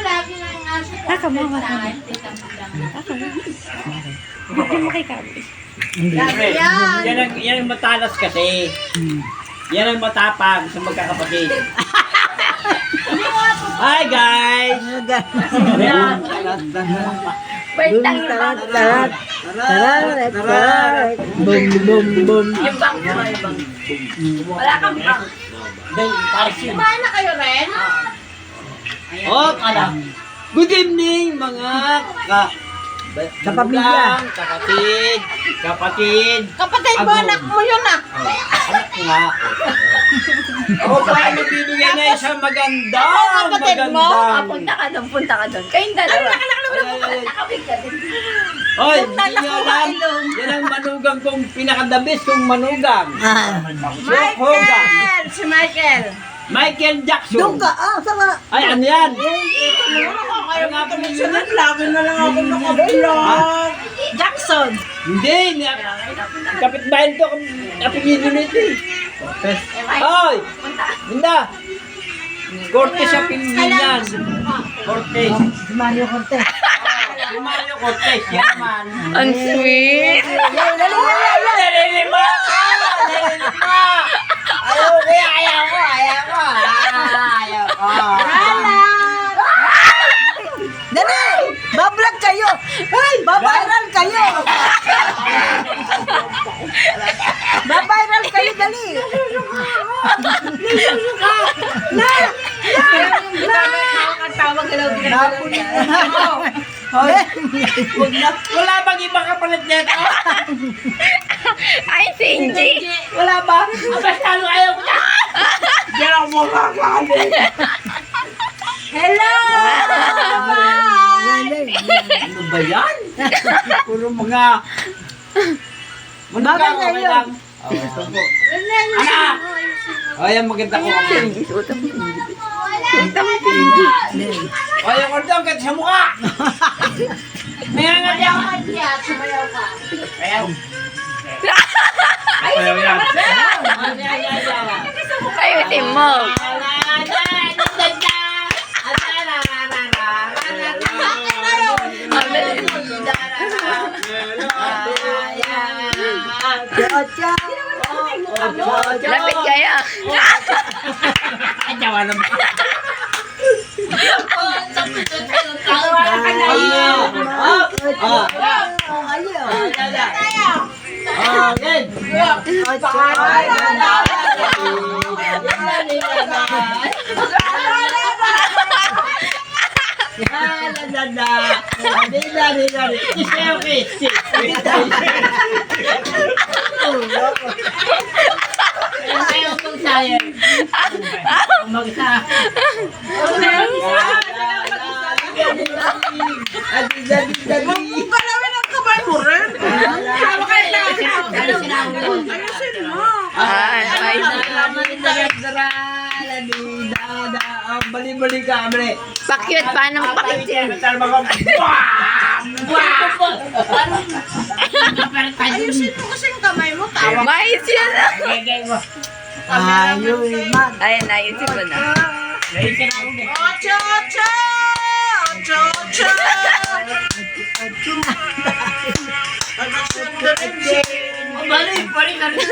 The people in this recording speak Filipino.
lagi ng aso ko. Aka mo, aka mo. Aka mo. Bigyan mo kay Kabi. Yan ang matalas kasi. Yan ang matapang sa magkakapatid. Hi guys! Yan. Bentang Tarat, tarat, tarat, tarat, bum, bum, bum. yung bang. Wala kang bang. Kumain na kayo rin? Oh, alam. Good evening mga Kapamilya. kapatid. Kapatid mo, anak mo yun ah. Anak ko nga. Ako pa ay magbibigay na isang magandang, kapatid mo? magandang. Punta ka doon. Kayong dalawa. Oy, hindi nyo alam. Yan ang manugang kong pinakadabis kong manugang. Hogan. Si Michael. Michael Jackson. Doon ka, sama. Ay, ano yan? Kayo nga tumisunod, lagi na lang ako nakablog. Jackson. Hindi. Kapitbahay to. Apelido nito eh. Cortez. Oy! Linda! Cortez sa pinggan yan. Cortez. Si Mario Cortez. Si Mario Cortez. Yan man. Ang sweet. Nalilima! Nalilima! Ayaw ko! Ayaw ko! Ayaw ko! Ayaw ko! Dali! Bablog kayo! Babiral kayo! Babiral kayo, dali! Wala bang ibang kapalit nito? Ay, si Inji. Wala ba? Abas talo ayaw ko na! Diyan ako makakalit! Hello! Ano ba yan? Puro mga... Bagay na yun. lang. Anak! O, yan maganda ko kami. O, yung kordong kat sa mukha! May hangat yan! Sumayaw ka. Ayaw. Ayaw yan. Ayusin mo. Chocha! Lapit kaya. Ay, jawa naman. Galawin ang kamay mo rin. Ayusin mo. Ay, Bali-bali ka, bre. pakyut. Paano pakit yan? Ayusin mo kasi yung kamay mo. Tawa. Mais yun. Ayoy, man! Ayun, ayusin ko na. Ocho, ocho! Ocho, ocho! Balik, balik ka rin.